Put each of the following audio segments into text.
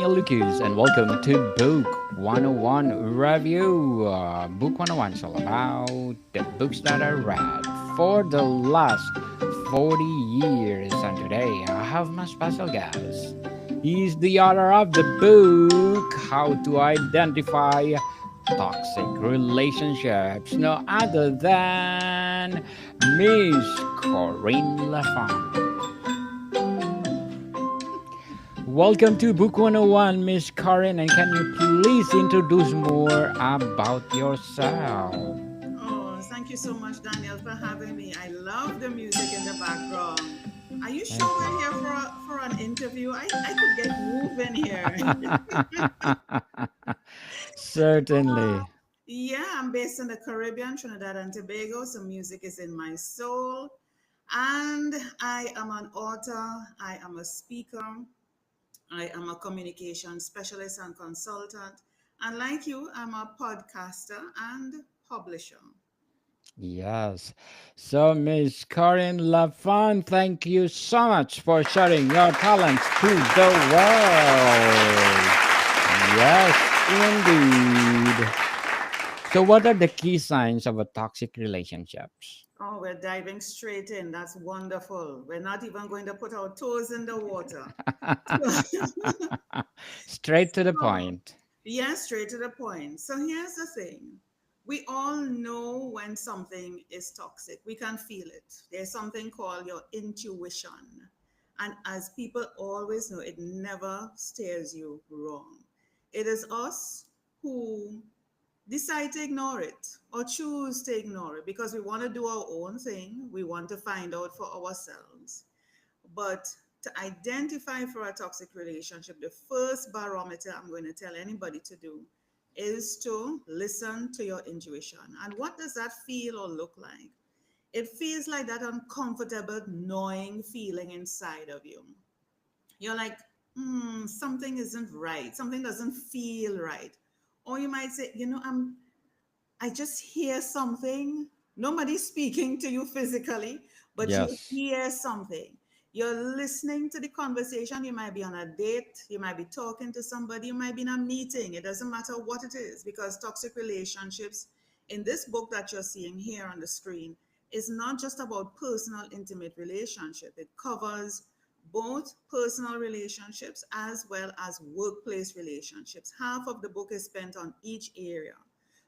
Lucas, and welcome to Book 101 Review. Book 101 is all about the books that I read for the last 40 years. And today I have my special guest. He's the author of the book How to Identify Toxic Relationships, no other than Miss Corine La Font. Welcome to Book 101, Miss Karen, and can you please introduce more about yourself? Oh, thank you so much, Daniel, for having me. I love the music in the background. Are you Thank sure we're here for an interview? I could get moving here. you. Certainly. Yeah, I'm based in the Caribbean, Trinidad and Tobago, so music is in my soul. And I am an author, I am a speaker, I am a communication specialist and consultant. And like you, I'm a podcaster and publisher. Yes. So, Miss Corinne Lafont, thank you so much for sharing your talents to the world. Yes, indeed. So, what are the key signs of a toxic relationships? Oh, we're diving straight in. That's wonderful. We're not even going to put our toes in the water. Straight to the So, point. yeah, straight to the point. So here's the thing. We all know when something is toxic. We can feel it. There's something called your intuition. And as people always know, it never steers you wrong. It is us who decide to ignore it or choose to ignore it because we want to do our own thing. We want to find out for ourselves. But to identify for a toxic relationship, the first barometer I'm going to tell anybody to do is to listen to your intuition. And what does that feel or look like? It feels like that uncomfortable, gnawing feeling inside of you. You're like, something isn't right. Something doesn't feel right. Or you might say, I just hear something. Nobody's speaking to you physically, but you Yes. hear something. You're listening to the conversation. You might be on a date. You might be talking to somebody. You might be in a meeting. It doesn't matter what it is because toxic relationships in this book that you're seeing here on the screen is not just about personal, intimate relationship. It covers both personal relationships as well as workplace relationships. Half of the book is spent on each area.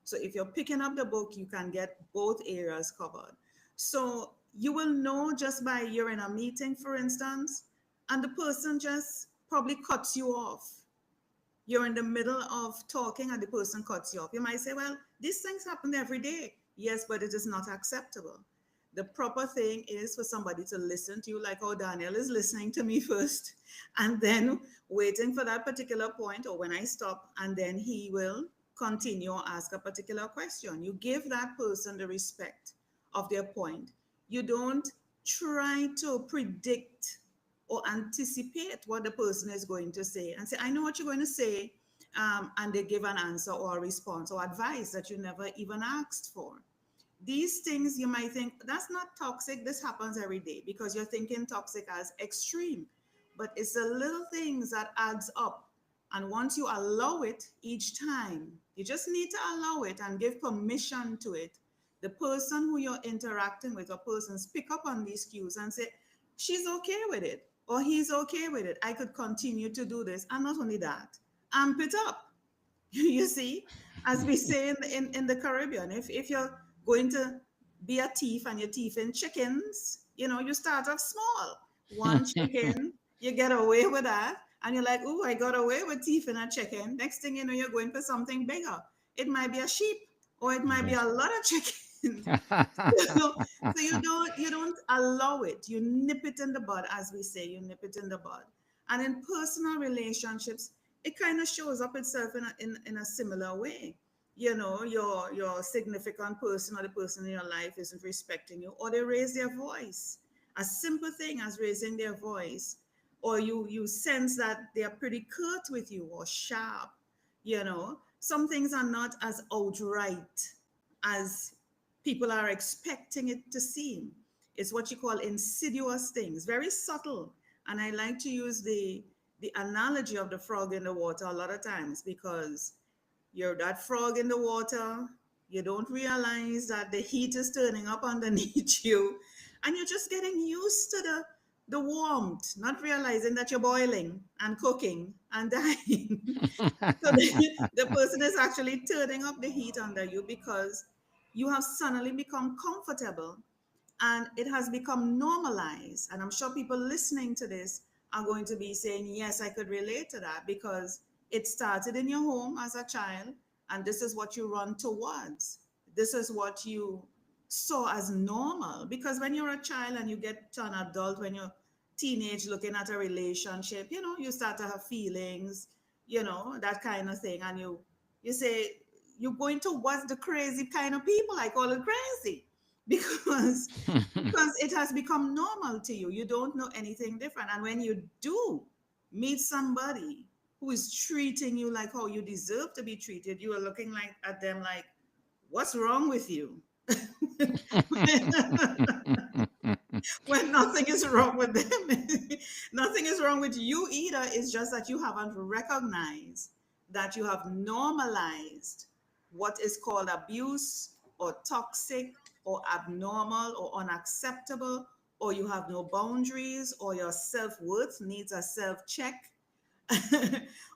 So if you're picking up the book, you can get both areas covered. So you will know just by you're in a meeting, for instance, and the person just probably cuts you off. You're in the middle of talking and the person cuts you off. You might say, well, these things happen every day. Yes, but it is not acceptable. The proper thing is for somebody to listen to you, like how Daniel is listening to me first, and then waiting for that particular point, or when I stop, and then he will continue or ask a particular question. You give that person the respect of their point. You don't try to predict or anticipate what the person is going to say and say, I know what you're going to say. And they give an answer or a response or advice that you never even asked for. These things you might think that's not toxic. This happens every day because you're thinking toxic as extreme. But it's the little things that adds up. And once you allow it each time, you just need to allow it and give permission to it. The person who you're interacting with or persons pick up on these cues and say, she's okay with it or he's okay with it. I could continue to do this. And not only that, amp it up. You see, as we say in the Caribbean, if you're going to be a thief and you're thieving chickens, you start off small. One chicken, you get away with that. And you're like, oh, I got away with thieving a chicken. Next thing you know, you're going for something bigger. It might be a sheep or it might be Yeah. a lot of chickens. so, so you don't allow it. You nip it in the bud, as we say, you nip it in the bud. And in personal relationships, it kind of shows up itself in a similar way. Your significant person or the person in your life isn't respecting you, or they raise their voice. A simple thing as raising their voice, or you sense that they are pretty curt with you or sharp. Some things are not as outright as people are expecting it to seem. It's what you call insidious things, very subtle. And I like to use the analogy of the frog in the water a lot of times, because you're that frog in the water, you don't realize that the heat is turning up underneath you, and you're just getting used to the warmth, not realizing that you're boiling and cooking and dying. So the person is actually turning up the heat under you because you have suddenly become comfortable and it has become normalized. And I'm sure people listening to this are going to be saying, yes, I could relate to that, because it started in your home as a child, and this is what you run towards. This is what you saw as normal. Because when you're a child and you get to an adult, when you're teenage looking at a relationship, you start to have feelings, that kind of thing. And you say, you're going towards the crazy kind of people. I call it crazy because it has become normal to you. You don't know anything different. And when you do meet somebody who is treating you like how you deserve to be treated, you are looking like at them like, what's wrong with you? When nothing is wrong with them. Nothing is wrong with you either. It's just that you haven't recognized that you have normalized what is called abuse or toxic or abnormal or unacceptable, or you have no boundaries, or your self-worth needs a self-check.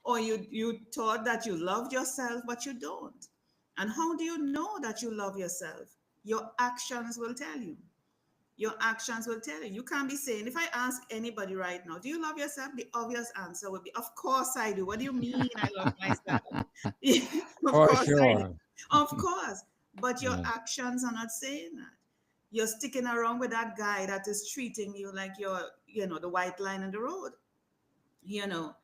Or you thought that you loved yourself, but you don't. And how do you know that you love yourself? Your actions will tell you. Your actions will tell you. You can't be saying, if I ask anybody right now, do you love yourself? The obvious answer would be, of course I do. What do you mean I love myself? Of For course I do. sure. Of course. But your Yeah. actions are not saying that. You're sticking around with that guy that is treating you like you're, the white line in the road. you know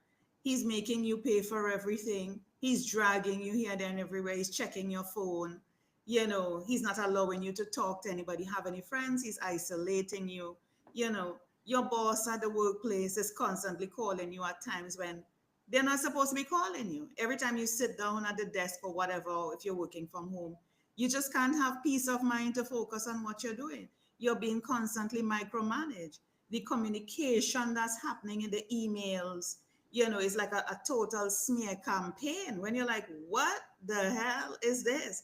he's making you pay for everything. He's dragging you here, there, and everywhere. He's checking your phone. He's not allowing you to talk to anybody, have any friends. He's isolating you. Your boss at the workplace is constantly calling you at times when they're not supposed to be calling you. Every time you sit down at the desk or whatever, or if you're working from home, you just can't have peace of mind to focus on what you're doing. You're being constantly micromanaged. The communication that's happening in the emails, is like a total smear campaign. When you're like, what the hell is this?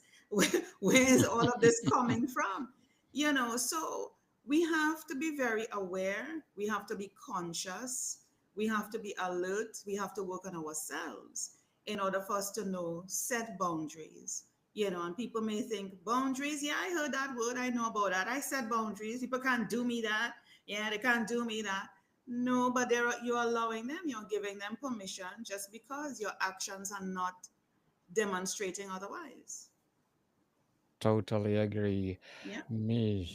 Where is all of this coming from? So we have to be very aware. We have to be conscious. We have to be alert. We have to work on ourselves in order for us to know, set boundaries. And people may think, boundaries, yeah, I heard that word. I know about that. I set boundaries. People can't do me that. Yeah, they can't do me that. No, but you're allowing them, you're giving them permission just because your actions are not demonstrating otherwise. Totally agree, Yeah. Miss.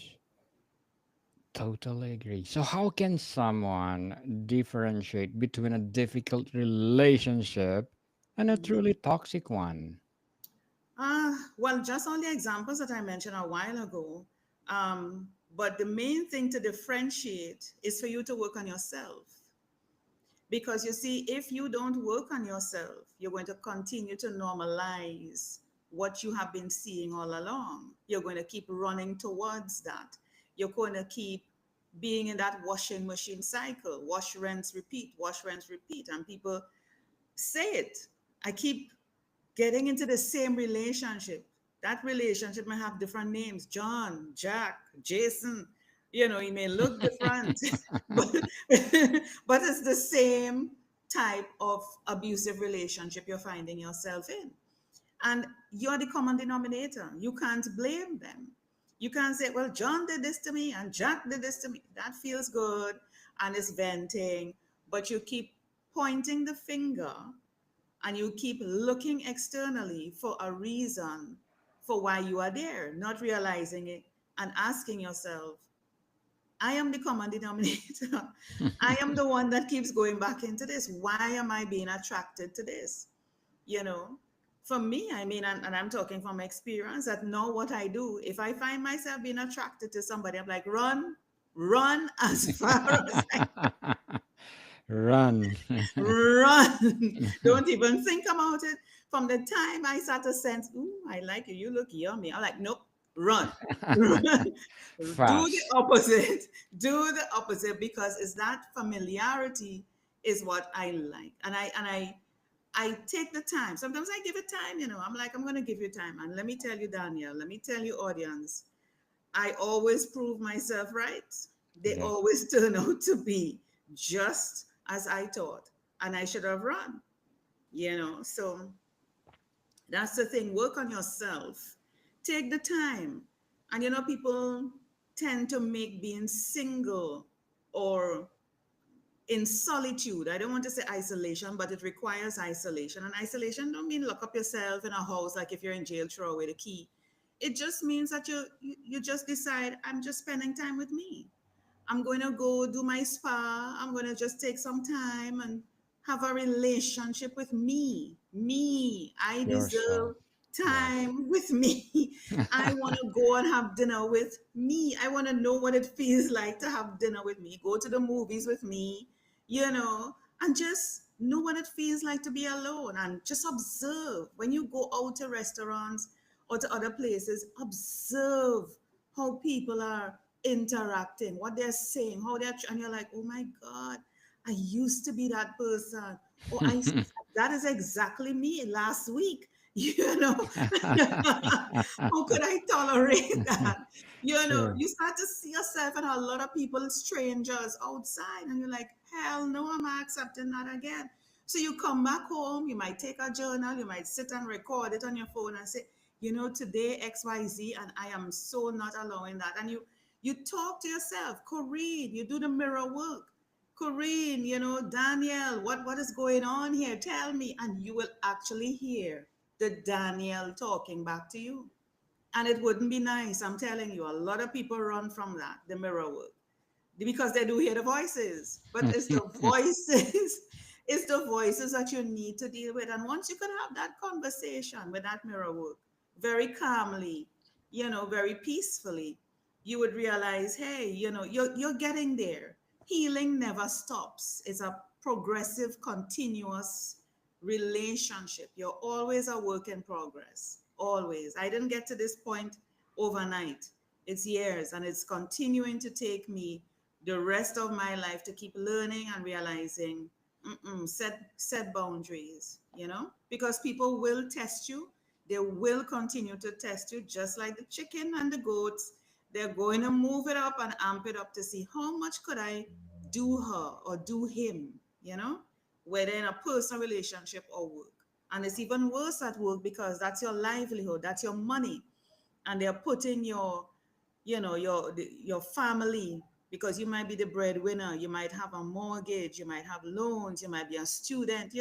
Totally agree. So, how can someone differentiate between a difficult relationship and a Mhm. truly toxic one? Well, just on the examples that I mentioned a while ago, but the main thing to differentiate is for you to work on yourself. Because you see, if you don't work on yourself, you're going to continue to normalize what you have been seeing all along. You're going to keep running towards that. You're going to keep being in that washing machine cycle, wash, rinse, repeat, wash, rinse, repeat. And people say it. I keep getting into the same relationship. That relationship may have different names: John, Jack, Jason. He may look different, but, but it's the same type of abusive relationship you're finding yourself in. And you're the common denominator. You can't blame them. You can't say, well, John did this to me and Jack did this to me. That feels good and is venting, but you keep pointing the finger and you keep looking externally for a reason for why you are there, not realizing it and asking yourself, I am the common denominator. I am the one that keeps going back into this. Why am I being attracted to this? You know, for me, I mean, and I'm talking from experience, that know what I do. If I find myself being attracted to somebody, I'm like, run as far as I Run. run. Don't even think about it. From the time I start to sense, ooh, I like you, you look yummy. I'm like, nope, run. Run. Do the Fast. opposite. Do the opposite, because it's that familiarity. is what I like. And I take the time. Sometimes I give it time, I'm like, I'm gonna give you time. And let me tell you, Daniel, let me tell you, audience, I always prove myself right. They Yeah. always turn out to be just as I thought. And I should have run. So that's the thing. Work on yourself. Take the time. And people tend to make being single or in solitude. I don't want to say isolation, but it requires isolation. And isolation don't mean lock up yourself in a house like if you're in jail, throw away the key. It just means that you just decide, I'm just spending time with me. I'm going to go do my spa. I'm going to just take some time and have a relationship with me. Me. I Yourself. deserve Yes. time with me. I want to go and have dinner with me. I want to know what it feels like to have dinner with me. Go to the movies with me, and just know what it feels like to be alone and just observe. When you go out to restaurants or to other places, observe how people are interacting, what they're saying, and you're like, oh my God, I used to be that person. Or that is exactly me last week. How could I tolerate that? True. You start to see yourself and a lot of people, strangers outside, and you're like, hell no, I'm not accepting that again. So you come back home, you might take a journal, you might sit and record it on your phone and say, today XYZ, and I am so not allowing that. And you talk to yourself, Corrine, you do the mirror work. Corrine, Daniel, what is going on here? Tell me. And you will actually hear the Daniel talking back to you. And it wouldn't be nice. I'm telling you, a lot of people run from that, the mirror work, because they do hear the voices. But it's the voices, it's the voices that you need to deal with. And once you can have that conversation with that mirror work very calmly, very peacefully, you would realize, hey, you're getting there. Healing never stops. It's a progressive, continuous relationship. You're always a work in progress. Always. I didn't get to this point overnight. It's years, and it's continuing to take me the rest of my life to keep learning and realizing, set boundaries, because people will test you. They will continue to test you, just like the chicken and the goats. They're going to move it up and amp it up to see how much could I do her or do him, whether in a personal relationship or work. And it's even worse at work because that's your livelihood, that's your money, and they're putting your family, because you might be the breadwinner, you might have a mortgage, you might have loans, you might be a student,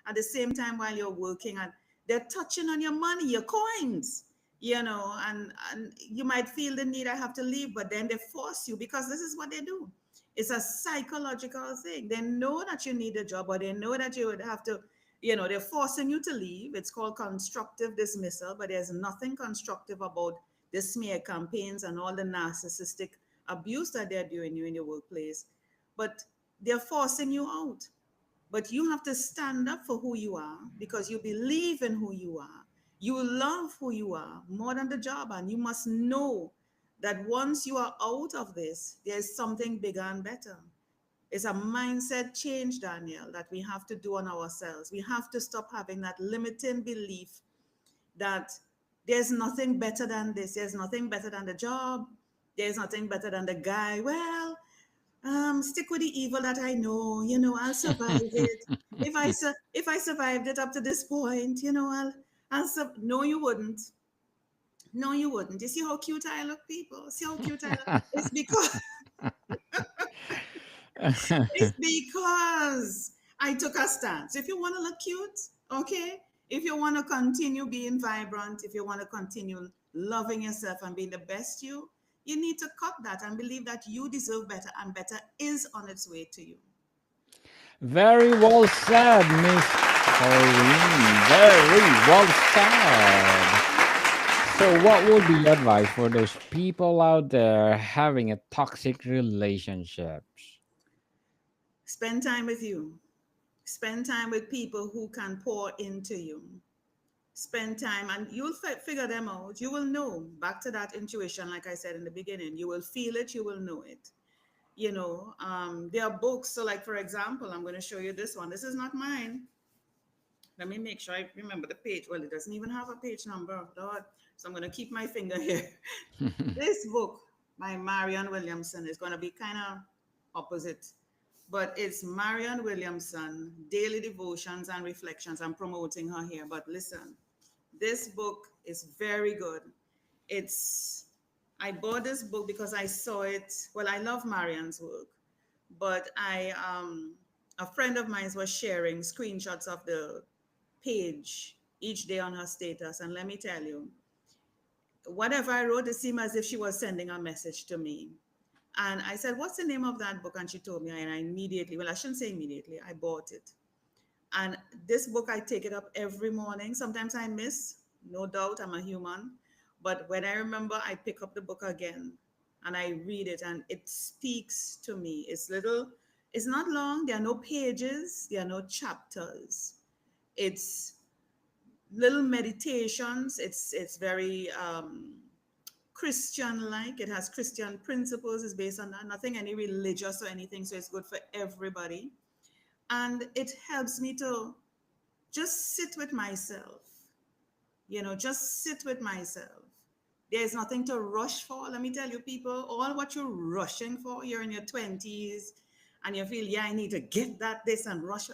at the same time while you're working, and they're touching on your money, your coins, and you might feel the need, I have to leave, but then they force you, because this is what they do. It's a psychological thing. They know that you need a job, or they know that you would have to, they're forcing you to leave. It's called constructive dismissal, but there's nothing constructive about the smear campaigns and all the narcissistic abuse that they're doing you in your workplace. But they're forcing you out. But you have to stand up for who you are, because you believe in who you are. You love who you are more than the job. And you must know that once you are out of this, there's something bigger and better. It's a mindset change, Daniel, that we have to do on ourselves. We have to stop having that limiting belief that there's nothing better than this. There's nothing better than the job. There's nothing better than the guy. Well, stick with the evil that I know. I'll survive it. If I survived it up to this point, no, you wouldn't. No, you wouldn't. You see how cute I look, people? See how cute I look? It's because it's because I took a stance. If you want to look cute, okay. If you want to continue being vibrant, if you want to continue loving yourself and being the best you need to cut that and believe that you deserve better, and better is on its way to you. Very well said, Miss Corrine. Very well said. So, what would be your advice for those people out there having a toxic relationships? Spend time with you. Spend time with people who can pour into you. Spend time and you'll figure them out. You will know. Back to that intuition, like I said in the beginning, you will feel it, you will know it. There are books. So, like, for example, I'm going to show you this one. This is not mine. Let me make sure I remember the page. Well, it doesn't even have a page number, Lord. So I'm going to keep my finger here. This book by Marianne Williamson is going to be kind of opposite, but it's Marianne Williamson, Daily Devotions and Reflections. I'm promoting her here, but listen, this book is very good. It's I bought this book because I saw it. Well, I love Marianne's work, but I a friend of mine was sharing screenshots of the page each day on her status, and let me tell you, whatever I wrote, it seemed as if she was sending a message to me. And I said, "What's the name of that book?" And she told me, and I immediately, well, I shouldn't say immediately, I bought it. And this book, I take it up every morning. Sometimes I miss, no doubt, I'm a human. But when I remember, I pick up the book again and I read it, and it speaks to me. It's little, it's not long, there are no pages, there are no chapters. It's little meditations. It's very Christian like. It has Christian principles. It's based on that. Nothing any religious or anything. So it's good for everybody. And it helps me to just sit with myself. Just sit with myself. There's nothing to rush for. Let me tell you, people, all what you're rushing for, you're in your 20s and you feel, yeah, I need to get that, this, and rush.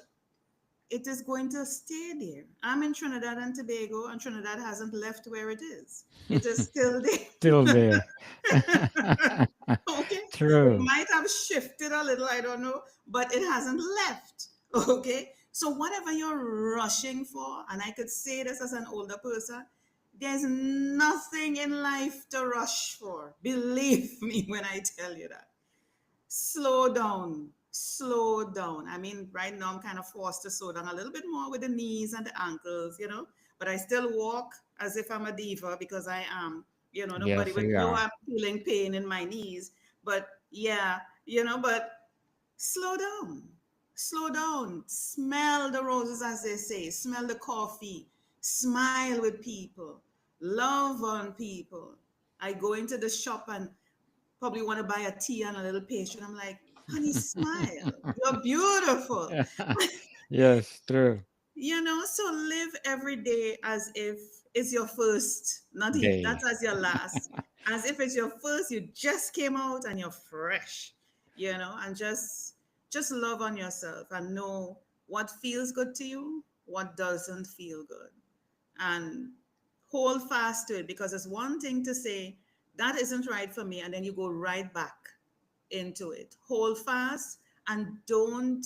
It is going to stay there. I'm in Trinidad and Tobago, and Trinidad hasn't left where it is. It is still Still there. there. Okay. It True. might have shifted a little, I don't know, but it hasn't left. Okay. So, whatever you're rushing for, and I could say this as an older person, there's nothing in life to rush for. Believe me when I tell you that. Slow down, slow down. I mean, right now I'm kind of forced to slow down a little bit more with the knees and the ankles, but I still walk as if I'm a diva because I am. Nobody Yes, would you know are. I'm feeling pain in my knees. But yeah, but slow down, slow down. Smell the roses, as they say, smell the coffee, smile with people, love on people. I go into the shop and probably want to buy a tea and a little pastry. And I'm like, honey, smile. You're beautiful. Yes, true. So live every day as if it's your first, not if Day. that's as your last. As if it's your first, you just came out and you're fresh, and just love on yourself and know what feels good to you, what doesn't feel good. And hold fast to it, because it's one thing to say that isn't right for me and then you go right back into it. Hold fast and don't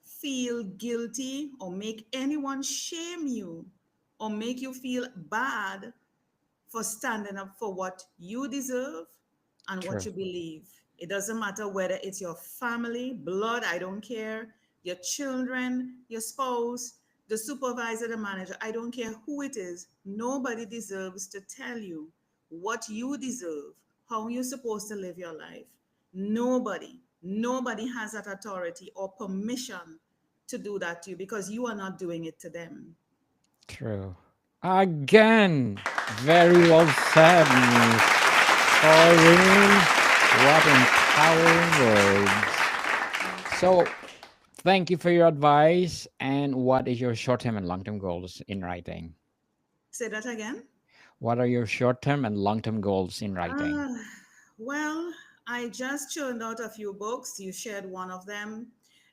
feel guilty or make anyone shame you or make you feel bad for standing up for what you deserve and what True. you believe. It doesn't matter whether it's your family, blood, I don't care, your children, your spouse, the supervisor, the manager, I don't care who it is. Nobody deserves to tell you what you deserve, how you're supposed to live your life. Nobody, nobody has that authority or permission to do that to you because you are not doing it to them. True. Again, very well said, Miss Corine. What empowering words. So, thank you for your advice. And what is your short-term and long-term goals in writing? Say that again. What are your short-term and long-term goals in writing? Uh, well, I just churned out a few books. You shared one of them.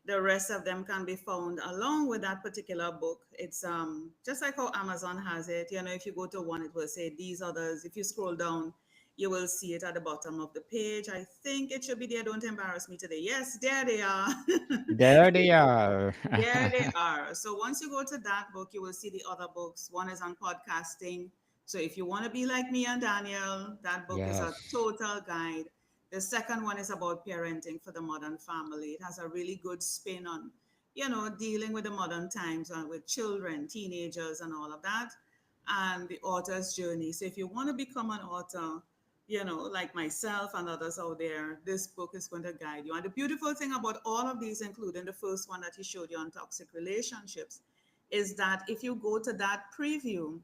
The rest of them can be found along with that particular book. It's just like how Amazon has it. If you go to one, it will say these others. If you scroll down, you will see it at the bottom of the page. I think it should be there. Don't embarrass me today. Yes, there they are. There they are. There they are. So once you go to that book, you will see the other books. One is on podcasting. So if you want to be like me and Daniel, that book is a Yes. total guide. The second one is about parenting for the modern family. It has a really good spin on, dealing with the modern times and with children, teenagers, and all of that, and the author's journey. So if you want to become an author, like myself and others out there, this book is going to guide you. And the beautiful thing about all of these, including the first one that he showed you on toxic relationships, is that if you go to that preview,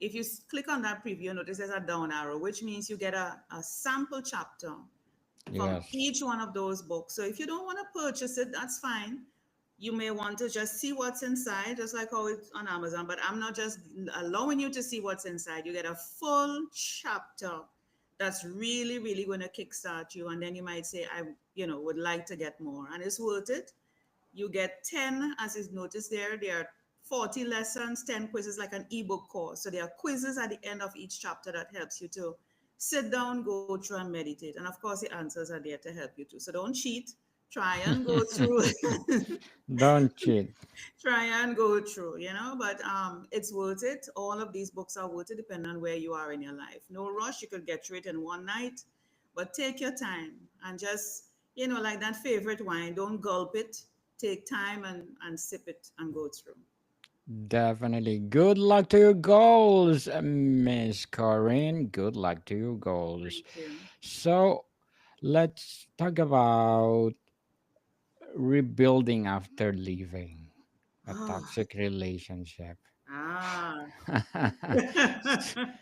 if you click on that preview, notice there's a down arrow, which means you get a sample chapter from Yes. each one of those books. So if you don't want to purchase it, that's fine. You may want to just see what's inside, just like how it's on Amazon. But I'm not just allowing you to see what's inside. You get a full chapter that's really, really going to kickstart you. And then you might say, I, would like to get more. And it's worth it. You get 10, as is noticed there. There are 40 lessons, 10 quizzes, like an ebook course. So there are quizzes at the end of each chapter that helps you to sit down, go through, and meditate. And of course, the answers are there to help you too. So don't cheat. Try and go through. Don't cheat. Try and go through, but it's worth it. All of these books are worth it depending on where you are in your life. No rush. You could get through it in one night, but take your time and just, like that favorite wine, don't gulp it. Take time and sip it and go through. Definitely. Good luck to your goals, Miss Corinne. Good luck to your goals. Thank you. So let's talk about rebuilding after leaving a Oh, toxic relationship. ah.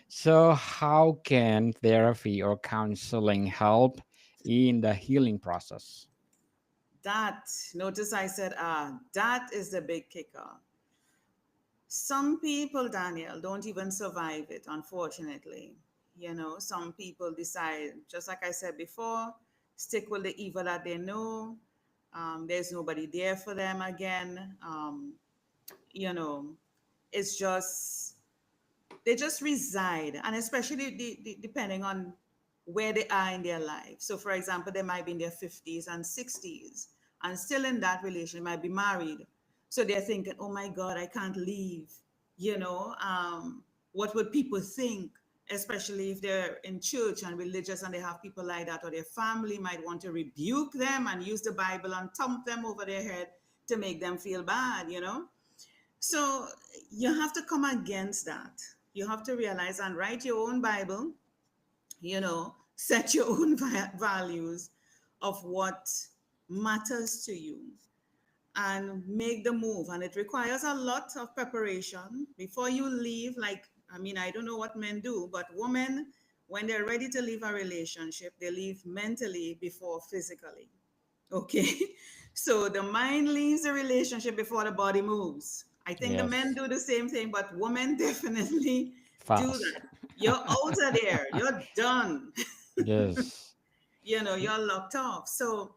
So, how can therapy or counseling help in the healing process? That, notice I said, that is the big kicker. Some people, Daniel, don't even survive it, unfortunately. Some people decide, just like I said before, stick with the evil that they know. There's nobody there for them again. You know, it's just they just reside, and especially depending on where they are in their life. So for example, they might be in their 50s and 60s and still in that relation, might be married, so they're thinking, oh my god, I can't leave. What would people think, especially if they're in church and religious and they have people like that, or their family might want to rebuke them and use the Bible and thump them over their head to make them feel bad. So you have to come against that. You have to realize and write your own Bible, set your own values of what matters to you and make the move. And it requires a lot of preparation before you leave. Like, I mean, I don't know what men do, but women, when they're ready to leave a relationship, they leave mentally before physically. Okay. So the mind leaves the relationship before the body moves. I think the men Yes, do the same thing, but women definitely do fast. that. You're out of there. You're done. Yes. You're locked off. So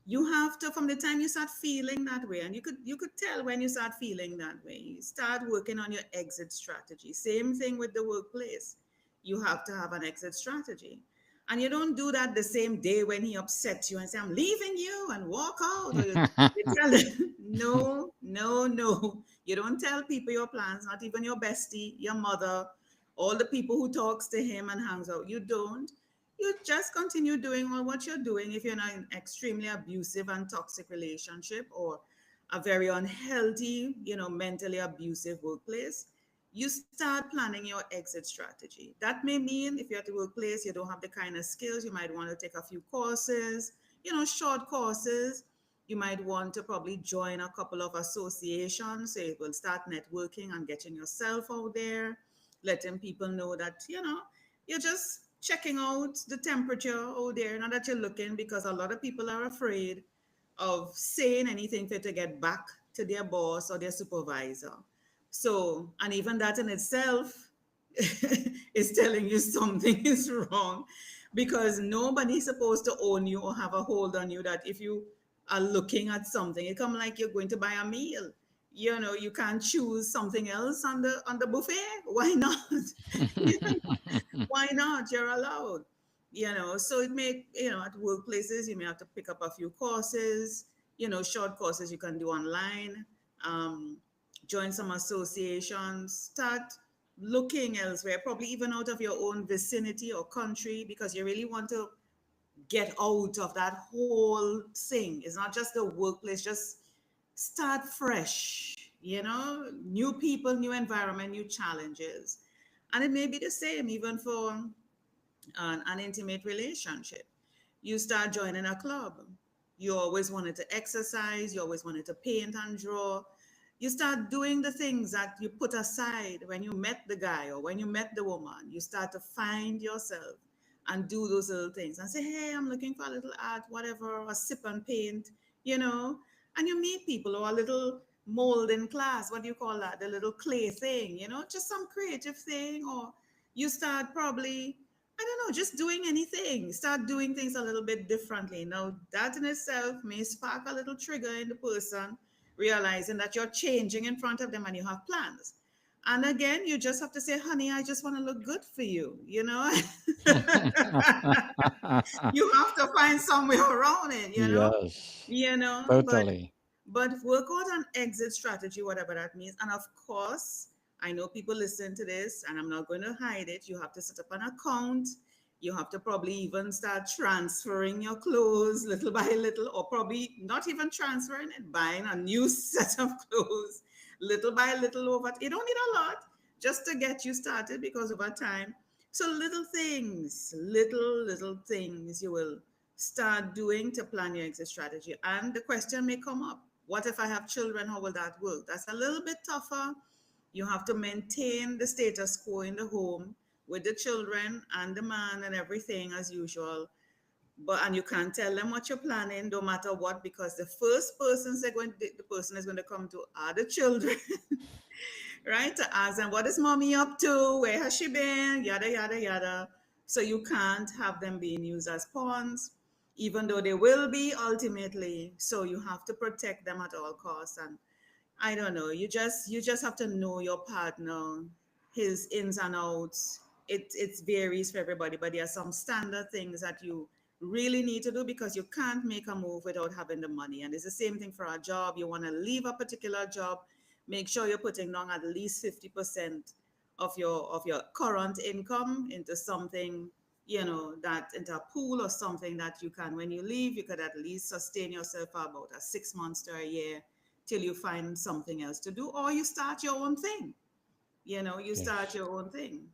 you have to, from the time you start feeling that way, and you could tell when you start feeling that way, you start working on your exit strategy. Same thing with the workplace. You have to have an exit strategy, and you don't do that the same day when he upsets you and say, I'm leaving you, and walk out. Or you tell them, no, no, no. You don't tell people your plans, not even your bestie, your mother, all the people who talks to him and hangs out. You don't. You just continue doing all what you're doing. If you're in an extremely abusive and toxic relationship, or a very unhealthy, mentally abusive workplace, you start planning your exit strategy. That may mean if you're at the workplace, you don't have the kind of skills, you might want to take a few courses, short courses. You might want to probably join a couple of associations, so it will start networking and getting yourself out there, letting people know that, you're just checking out the temperature out there, not that you're looking, because a lot of people are afraid of saying anything for to get back to their boss or their supervisor. So, and even that in itself is telling you something is wrong, because nobody's supposed to own you or have a hold on you. That if you are looking at something, it come like you're going to buy a meal. You can't choose something else on the buffet. Why not? Why not? You're allowed. So it may, at workplaces, you may have to pick up a few courses, short courses you can do online, um, join some associations, start looking elsewhere, probably even out of your own vicinity or country, because you really want to get out of that whole thing. It's not just the workplace, just start fresh, new people, new environment, new challenges. And it may be the same even for an intimate relationship. You start joining a club. You always wanted to exercise, you always wanted to paint and draw. You start doing the things that you put aside when you met the guy or when you met the woman. You start to find yourself and do those little things and say, hey, I'm looking for a little art, whatever, or sip and paint, you know, and you meet people or a little mold in class. What do you call that? The little clay thing, you know, just some creative thing. Or you start probably, I don't know, just doing anything. Start doing things a little bit differently. Now, that in itself may spark a little trigger in the person, realizing that you're changing in front of them and you have plans. And again, you just have to say, honey, I just want to look good for you, you know? You have to find some way around it, you know? Yes, You know, totally. but work out an exit strategy, whatever that means. And of course, I know people listen to this, and I'm not going to hide it. You have to set up an account. You have to probably even start transferring your clothes little by little, or probably not even transferring it, buying a new set of clothes little by little over. You don't need a lot just to get you started because over time. So little things you will start doing to plan your exit strategy. And the question may come up, what if I have children? How will that work? That's a little bit tougher. You have to maintain the status quo in the home with the children and the man and everything as usual. But and you can't tell them what you're planning, no matter what, because the first persons they're going, the person is going to come to are the children, right? To ask them, what is mommy up to? Where has she been? Yada, yada, yada. So you can't have them being used as pawns, even though they will be ultimately. So you have to protect them at all costs. And I don't know, you just have to know your partner, his ins and outs. It varies for everybody, but there are some standard things that you really need to do because you can't make a move without having the money. And it's the same thing for a job. You want to leave a particular job, make sure you're putting down at least 50% of your current income into something, that into a pool or something that you can, when you leave, you could at least sustain yourself for about a 6 months to a year till you find something else to do, or you start your own thing. You start Yes. your own thing.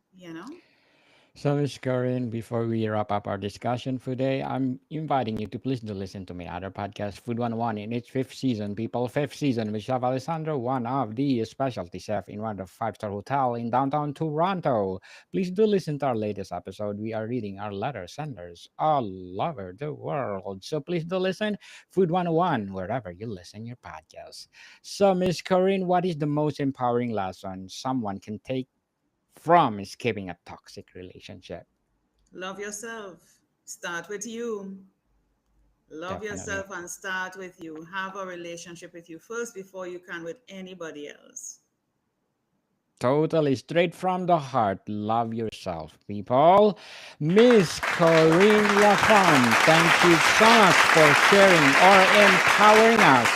So, Miss Corinne, before we wrap up our discussion for today, I'm inviting you to please do listen to my other podcast, Food 101, in its fifth season. People, fifth season with Chef Alessandro, one of the specialty chef in one of the five-star hotel in downtown Toronto. Please do listen to our latest episode. We are reading our letter senders all over the world. So please do listen, Food 101, wherever you listen your podcast. So, Miss Corinne, what is the most empowering lesson someone can take from escaping a toxic relationship? Love yourself. Start with you. Love Definitely. yourself and start with you. Have a relationship with you first before you can with anybody else. Totally straight from the heart. Love yourself, people. Miss Corine La Font, thank you so much for sharing or empowering us.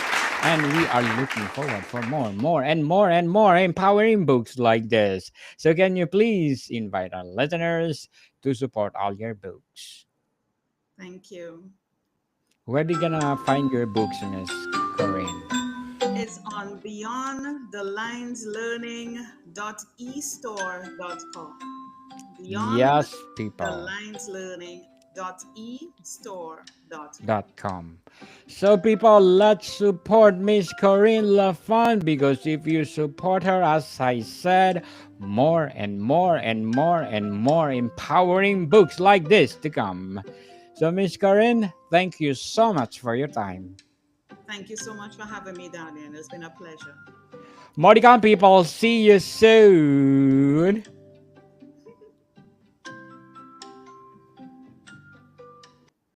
And we are looking forward for more, and more empowering books like this. So can you please invite our listeners to support all your books? Thank you. Where they gonna find your books, Miss Corinne? It's on beyondthelineslearning.estore.com. Yes, people. Beyondthelineslearning.estore.com. Com. So, people, let's support Miss Corinne La Font because if you support her, as I said, more and more and more and more empowering books like this to come. So, Miss Corinne, thank you so much for your time. Thank you so much for having me, Daniel. It's been a pleasure. Modicon people, see you soon.